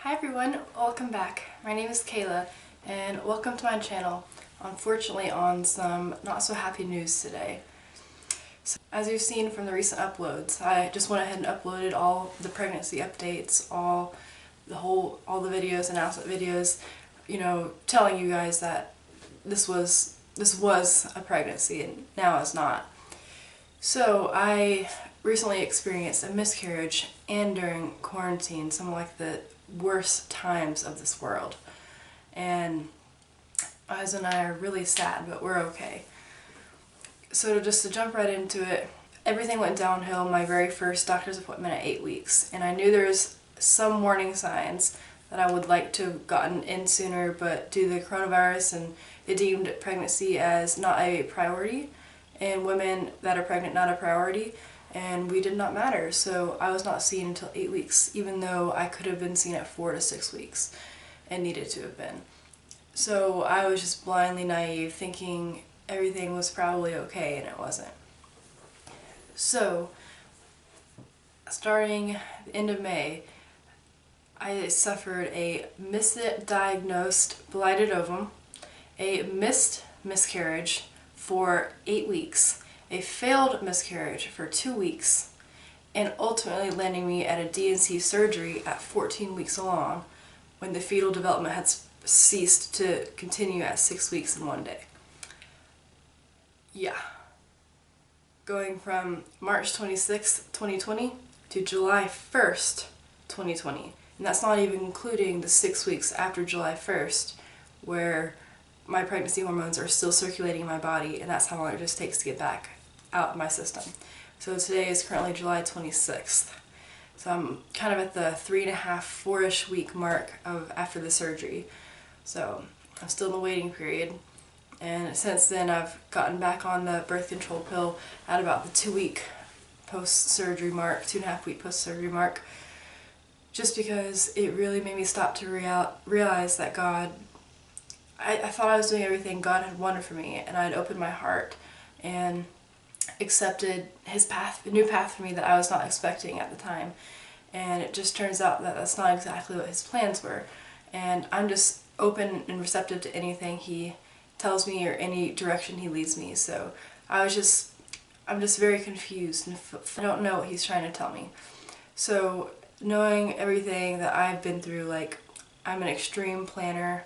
Hi everyone, welcome back. My name is Kayla and welcome to my channel. Unfortunately on some not so happy news today. So, as you've seen from the recent uploads, I just went ahead and uploaded all the pregnancy updates, all the videos, announcement videos, telling you guys that this was a pregnancy and now it's not. So I recently experienced a miscarriage and during quarantine, some of like the worst times of this world. And my husband and I are really sad, but we're okay. So just to jump right into it, everything went downhill my very first doctor's appointment at 8 weeks. And I knew there was some warning signs that I would like to have gotten in sooner, but due to the coronavirus and it deemed pregnancy as not a priority, and women that are pregnant not a priority, and we did not matter. So I was not seen until 8 weeks, even though I could have been seen at 4 to 6 weeks and needed to have been. So I was just blindly naive, thinking everything was probably okay, and it wasn't. So starting the end of May, I suffered a misdiagnosed blighted ovum, a missed miscarriage for 8 weeks, a failed miscarriage for 2 weeks, and ultimately landing me at a D&C surgery at 14 weeks along when the fetal development had ceased to continue at 6 weeks and 1 day. Yeah. Going from March 26th, 2020 to July 1st, 2020. And that's not even including the 6 weeks after July 1st where my pregnancy hormones are still circulating in my body, and that's how long it just takes to get back out of my system. So today is currently July 26th. So I'm kind of at the 3.5, 4-ish week mark of after the surgery. So I'm still in the waiting period. And since then I've gotten back on the birth control pill at about the 2-week post-surgery mark, 2.5 week post-surgery mark, just because it really made me stop to realize that I thought I was doing everything God had wanted for me, and I had opened my heart and accepted His path, a new path for me that I was not expecting at the time. And it just turns out that that's not exactly what His plans were. And I'm just open and receptive to anything He tells me or any direction He leads me. So I'm just very confused and I don't know what He's trying to tell me. So knowing everything that I've been through, like I'm an extreme planner.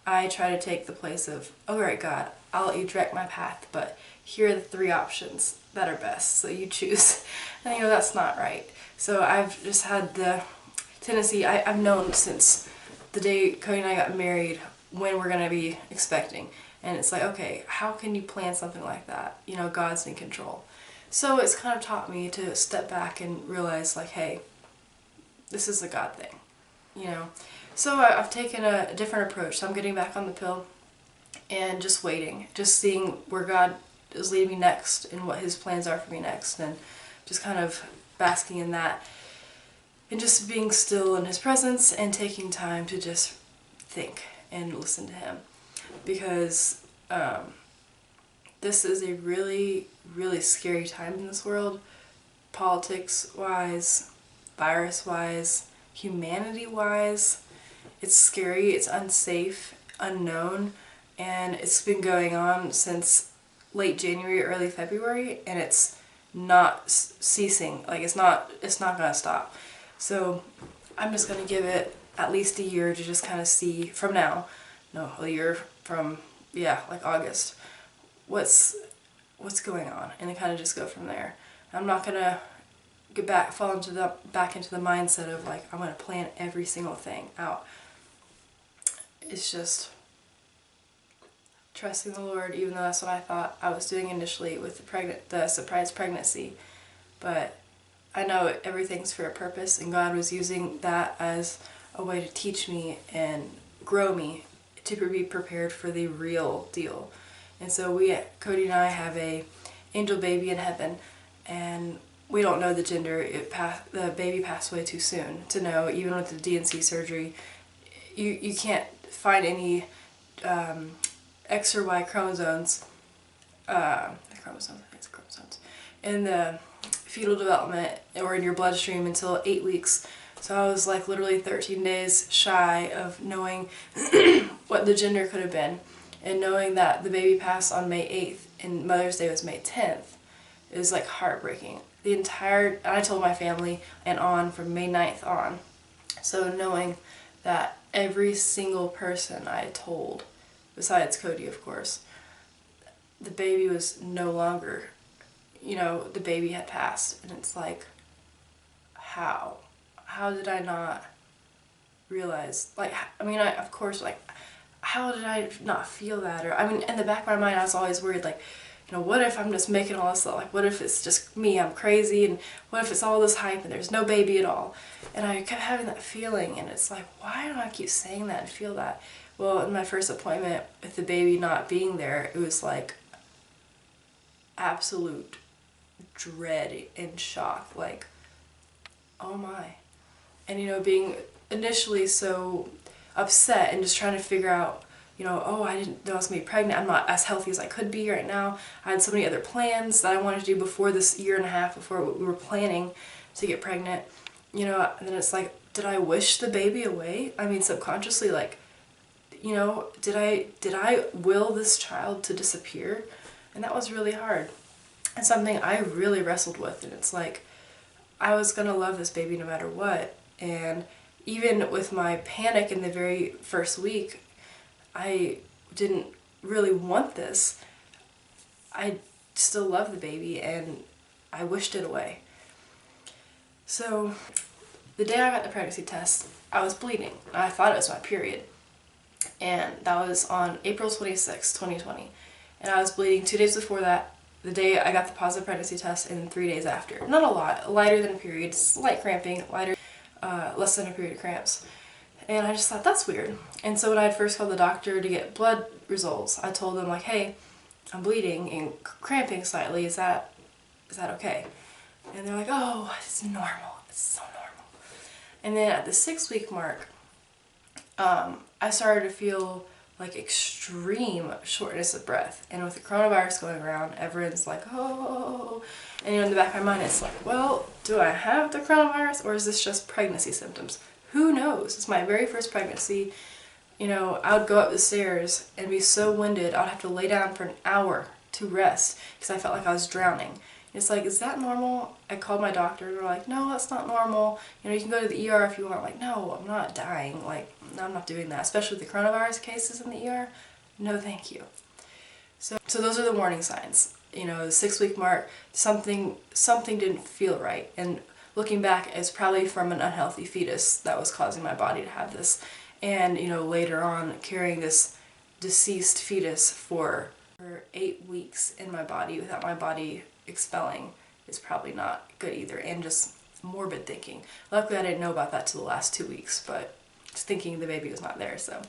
I try to take the place of, alright God, I'll let you direct my path, but here are the 3 options that are best, so you choose. And that's not right. So I've just had the tendency, I've known since the day Cody and I got married when we're going to be expecting. And it's like, okay, how can you plan something like that? God's in control. So it's kind of taught me to step back and realize, like, hey, this is a God thing, So I've taken a different approach. So I'm getting back on the pill and just waiting, just seeing where God is leading me next and what His plans are for me next, and just kind of basking in that and just being still in His presence and taking time to just think and listen to Him, because this is a really, really scary time in this world, politics-wise, virus-wise, humanity-wise. It's scary, it's unsafe, unknown, and it's been going on since late January, early February, and it's not ceasing. Like, it's not gonna stop. So I'm just gonna give it at least a year to just kind of see from now, no, a year from, like August, what's going on, and then kind of just go from there. I'm not gonna fall into back into the mindset of like, I'm gonna plan every single thing out. It's just trusting the Lord, even though that's what I thought I was doing initially with the surprise pregnancy. But I know everything's for a purpose, and God was using that as a way to teach me and grow me to be prepared for the real deal. And so Cody and I have a angel baby in heaven, and we don't know the gender. The baby passed away too soon to know. Even with the D&C surgery, you can't find any X or Y chromosomes, in the fetal development or in your bloodstream until 8 weeks. So I was like literally 13 days shy of knowing what the gender could have been, and knowing that the baby passed on May 8th and Mother's Day was May 10th. It was like heartbreaking. And I told my family and on from May 9th on. So knowing that every single person I had told, besides Cody of course, the baby was no longer, the baby had passed. And it's like, how? How did I not realize? Like, I mean, of course, like, how did I not feel that? Or, I mean, in the back of my mind, I was always worried, like, what if I'm just making all this up? Like, what if it's just me, I'm crazy, and what if it's all this hype and there's no baby at all? And I kept having that feeling, and it's like, why do I keep saying that and feel that? Well, in my first appointment, with the baby not being there, it was like absolute dread and shock, like, oh my. And being initially so upset and just trying to figure out, oh, I didn't know I was going to be pregnant. I'm not as healthy as I could be right now. I had so many other plans that I wanted to do before this year and a half, before we were planning to get pregnant. And then it's like, did I wish the baby away? I mean, subconsciously, like, did I will this child to disappear? And that was really hard. And something I really wrestled with. And it's like, I was going to love this baby no matter what. And even with my panic in the very first week, I didn't really want this. I still love the baby and I wished it away. So the day I got the pregnancy test, I was bleeding. I thought it was my period. And that was on April 26, 2020. And I was bleeding 2 days before that, the day I got the positive pregnancy test, and 3 days after. Not a lot, lighter than a period, slight cramping, less than a period of cramps. And I just thought, that's weird. And so when I had first called the doctor to get blood results, I told them, like, hey, I'm bleeding and cramping slightly, is that okay? And they're like, oh, it's normal, it's so normal. And then at the 6-week mark, I started to feel like extreme shortness of breath. And with the coronavirus going around, everyone's like, oh. And in the back of my mind, it's like, well, do I have the coronavirus or is this just pregnancy symptoms? Who knows? It's my very first pregnancy. I would go up the stairs and be so winded, I'd have to lay down for an hour to rest because I felt like I was drowning. It's like, is that normal? I called my doctor and they're like, no, that's not normal. You can go to the ER if you want. I'm like, no, I'm not dying. Like, no, I'm not doing that. Especially with the coronavirus cases in the ER. No, thank you. So those are the warning signs. The 6-week mark, something didn't feel right. And looking back, it's probably from an unhealthy fetus that was causing my body to have this. And, later on, carrying this deceased fetus for 8 weeks in my body without my body expelling is probably not good either, and just morbid thinking. Luckily I didn't know about that till the last 2 weeks, but just thinking the baby was not there. So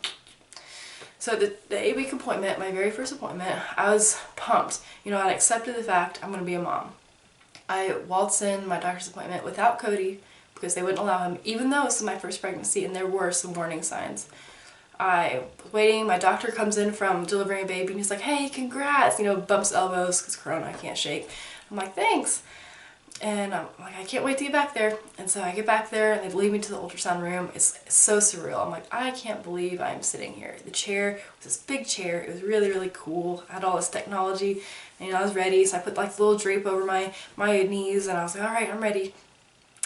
the 8-week appointment, my very first appointment, I was pumped. I'd accepted the fact I'm going to be a mom. I waltzed in my doctor's appointment without Cody because they wouldn't allow him, even though this is my first pregnancy and there were some warning signs. I was waiting, my doctor comes in from delivering a baby and he's like, hey, congrats, bumps elbows because corona, I can't shake. I'm like, thanks. And I'm like, I can't wait to get back there. And so I get back there and they lead me to the ultrasound room. It's so surreal. I'm like, I can't believe I'm sitting here. The chair was this big chair. It was really, really cool. I had all this technology and I was ready. So I put like the little drape over my knees and I was like, all right, I'm ready.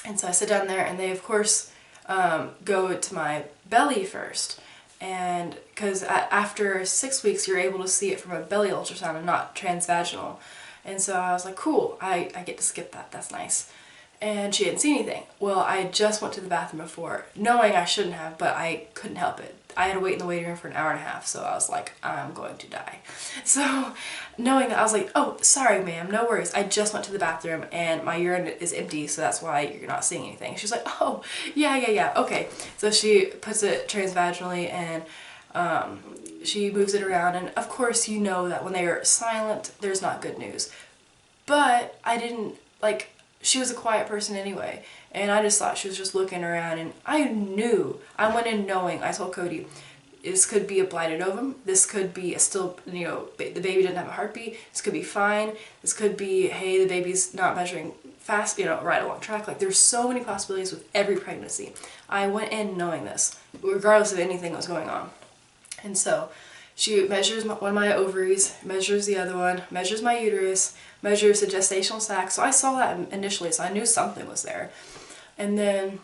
And so I sit down there and they, of course, go to my belly first. And because after 6 weeks you're able to see it from a belly ultrasound and not transvaginal. And so I was like, cool, I get to skip that, that's nice. And she didn't see anything. Well, I just went to the bathroom before, knowing I shouldn't have, but I couldn't help it. I had to wait in the waiting room for an hour and a half, so I was like, I'm going to die. So knowing that, I was like, oh, sorry ma'am, no worries. I just went to the bathroom and my urine is empty, so that's why you're not seeing anything. She's like, oh, yeah, okay. So she puts it transvaginally and she moves it around, and of course you know that when they are silent, there's not good news. But I didn't, like, she was a quiet person anyway, and I just thought she was just looking around, and I went in knowing, I told Cody, this could be a blighted ovum, this could be the baby didn't have a heartbeat, this could be fine, this could be, hey, the baby's not measuring fast, right along track. Like, there's so many possibilities with every pregnancy. I went in knowing this, regardless of anything that was going on. And so she measures one of my ovaries, measures the other one, measures my uterus, measures the gestational sac. So I saw that initially, so I knew something was there. And then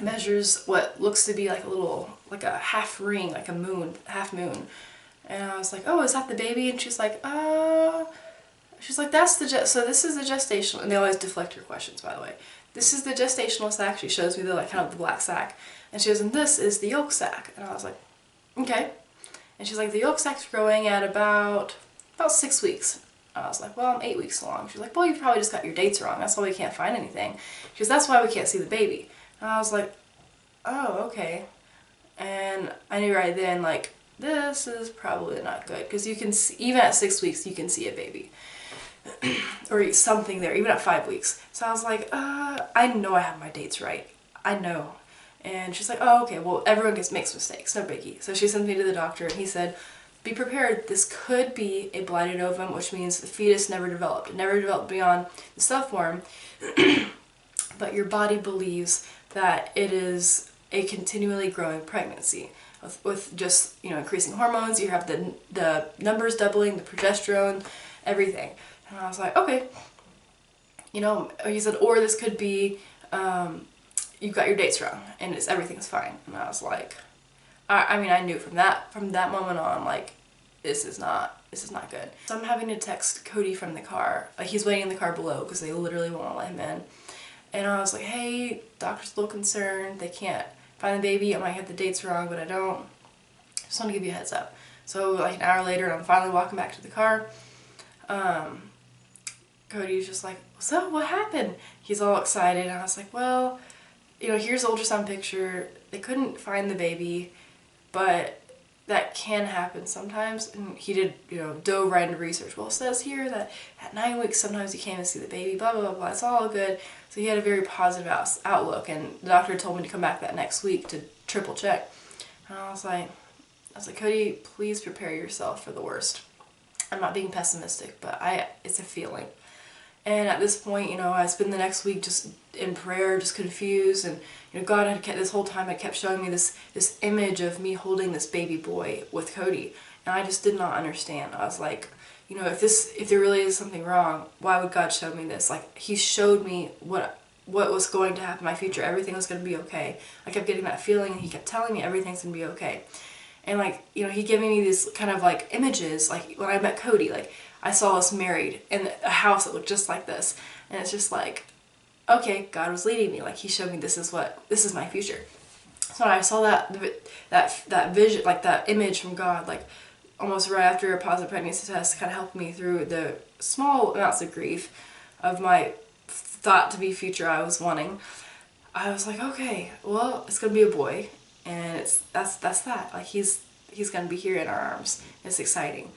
measures what looks to be like a little, like a half ring, like a moon, half moon. And I was like, oh, is that the baby? And she's like, that's the so this is the gestational, and they always deflect your questions, by the way. This is the gestational sac. She shows me the, like, kind of the black sac. And she goes, and this is the yolk sac. And I was like, okay. And she's like, the yolk sac's growing at about 6 weeks. I was like, well, I'm 8 weeks along. She's like, well, you probably just got your dates wrong. That's why we can't find anything. She goes, that's why we can't see the baby. And I was like, oh, okay. And I knew right then, like, this is probably not good. Because you can see, even at 6 weeks, you can see a baby. Or something there, even at 5 weeks. So I was like, I know I have my dates right. I know. And she's like, oh, okay, well, everyone makes mistakes, no biggie. So she sent me to the doctor, and he said, be prepared, this could be a blighted ovum, which means the fetus never developed. It never developed beyond the cell form, but your body believes that it is a continually growing pregnancy. With just, increasing hormones, you have the numbers doubling, the progesterone, everything. And I was like, okay. He said, or this could be, you've got your dates wrong, and everything's fine. And I was like, I knew from that moment on, like, this is not good. So I'm having to text Cody from the car. Like, he's waiting in the car below because they literally won't let him in. And I was like, hey, doctor's a little concerned. They can't find the baby. I might have the dates wrong, but I don't. Just want to give you a heads up. So like an hour later, and I'm finally walking back to the car. Cody's just like, so what happened? He's all excited, and I was like, well, here's the ultrasound picture. They couldn't find the baby, but that can happen sometimes. And he did, dove right into research. Well, it says here that at 9 weeks, sometimes you can't even see the baby, blah, blah, blah, blah. It's all good. So he had a very positive outlook, and the doctor told me to come back that next week to triple check. And I was like, Cody, please prepare yourself for the worst. I'm not being pessimistic, but it's a feeling. And at this point, I spent the next week just in prayer, just confused, and God had kept, this whole time had kept showing me this image of me holding this baby boy with Cody, and I just did not understand. I was like, if there really is something wrong, why would God show me this? Like, He showed me what was going to happen in my future. Everything was going to be okay. I kept getting that feeling, and He kept telling me everything's going to be okay. And like, He giving me these kind of like images. Like when I met Cody, like, I saw us married in a house that looked just like this. And it's just like, okay, God was leading me. Like, He showed me this is my future. So I saw that vision, like that image from God, like almost right after a positive pregnancy test, kind of helped me through the small amounts of grief of my thought to be future I was wanting. I was like, okay, well, it's gonna be a boy, and that's that. Like, he's gonna be here in our arms. It's exciting.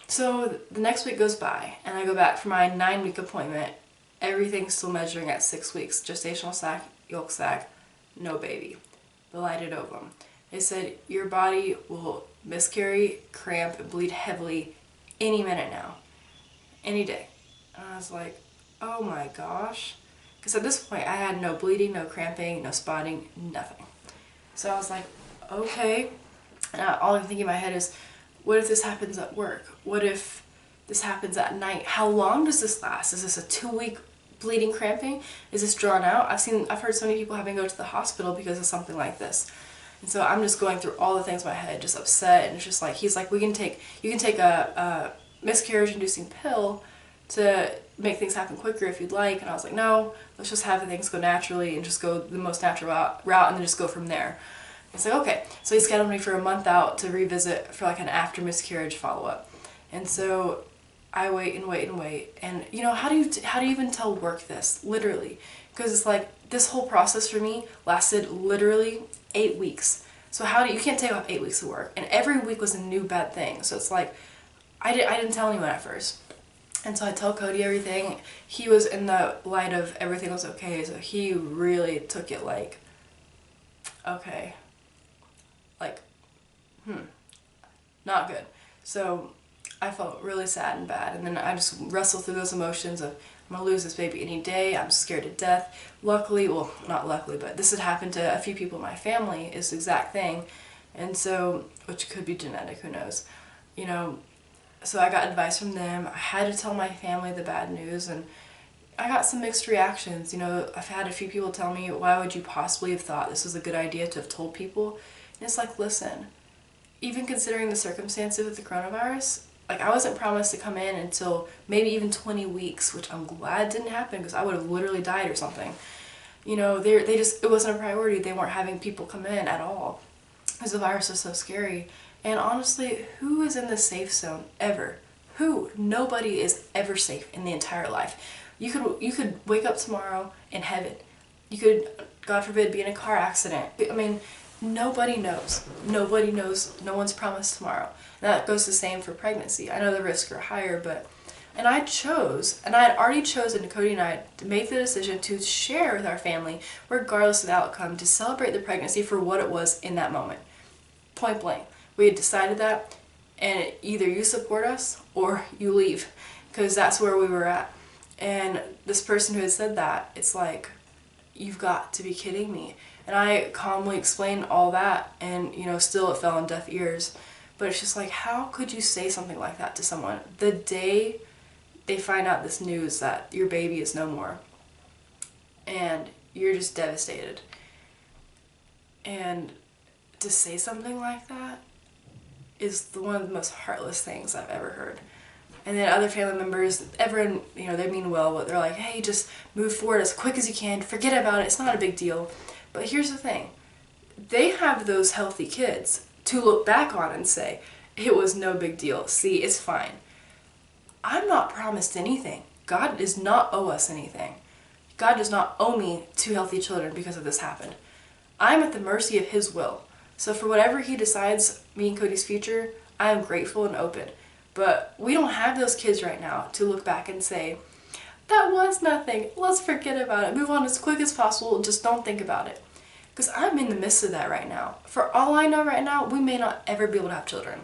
So the next week goes by, and I go back for my 9-week appointment. Everything's still measuring at 6 weeks. Gestational sac, yolk sac, no baby. Blighted ovum. They said your body will miscarry, cramp, and bleed heavily any minute now. Any day. And I was like, oh my gosh. Because at this point I had no bleeding, no cramping, no spotting, nothing. So I was like, okay. And all I'm thinking in my head is, what if this happens at work? What if this happens at night? How long does this last? Is this a 2-week bleeding, cramping? Is this drawn out? I've heard so many people having to go to the hospital because of something like this. And so I'm just going through all the things in my head, just upset, and it's just like, he's like, you can take a miscarriage inducing pill to make things happen quicker if you'd like. And I was like, no, let's just have things go naturally and just go the most natural route and then just go from there. It's like, okay. So he scheduled me for a month out to revisit for like an after miscarriage follow-up. And so I wait and wait and wait. And how do you even tell work this? Literally. Because it's like, this whole process for me lasted literally 8 weeks. So you can't take off 8 weeks of work. And every week was a new bad thing. So it's like, I didn't tell anyone at first. And so I tell Cody everything. He was in the light of everything was okay. So he really took it like, okay. Like, not good. So I felt really sad and bad, and then I just wrestled through those emotions of, I'm gonna lose this baby any day, I'm scared to death. Luckily, well, not luckily, but this had happened to a few people in my family, is the exact thing, and so, which could be genetic, who knows, you know, so I got advice from them. I had to tell my family the bad news, and I got some mixed reactions. You know, I've had a few people tell me, why would you possibly have thought this was a good idea to have told people? And it's like, listen, even considering the circumstances of the coronavirus, like, I wasn't promised to come in until maybe even 20 weeks, which I'm glad didn't happen because I would have literally died or something. You know, they just, it wasn't a priority. They weren't having people come in at all because the virus was so scary. And honestly, who is in the safe zone ever? Who? Nobody is ever safe in the entire life. You could wake up tomorrow in heaven. You could, God forbid, be in a car accident. I mean, nobody knows. Nobody knows. No one's promised tomorrow. And that goes the same for pregnancy. I know the risks are higher, but... And I had already chosen, Cody and I, to make the decision to share with our family, regardless of the outcome, to celebrate the pregnancy for what it was in that moment. Point blank. We had decided that, and either you support us or you leave, because that's where we were at. And this person who had said that, it's like, you've got to be kidding me. And I calmly explained all that, and, you know, still it fell on deaf ears. But it's just like, how could you say something like that to someone the day they find out this news that your baby is no more? And you're just devastated. And to say something like that is one of the most heartless things I've ever heard. And then other family members, everyone, you know, they mean well, but they're like, hey, just move forward as quick as you can, forget about it, it's not a big deal. But here's the thing, they have those healthy kids to look back on and say, it was no big deal, see, it's fine. I'm not promised anything. God does not owe us anything. God does not owe me 2 healthy children because of this happened. I'm at the mercy of His will. So for whatever He decides, me and Cody's future, I am grateful and open. But we don't have those kids right now to look back and say, that was nothing, let's forget about it, move on as quick as possible, just don't think about it. Because I'm in the midst of that right now. For all I know right now, we may not ever be able to have children.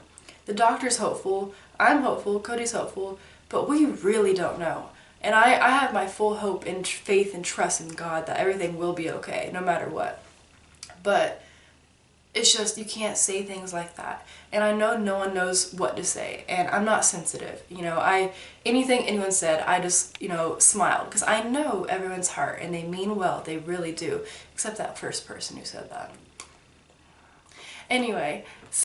The doctor's hopeful, I'm hopeful, Cody's hopeful, but we really don't know. And I have my full hope and faith and trust in God that everything will be okay, no matter what. But it's just, you can't say things like that. And I know no one knows what to say, and I'm not sensitive. You know, anything anyone said, I just, you know, smiled, because I know everyone's heart, and they mean well, they really do, except that first person who said that. Anyway,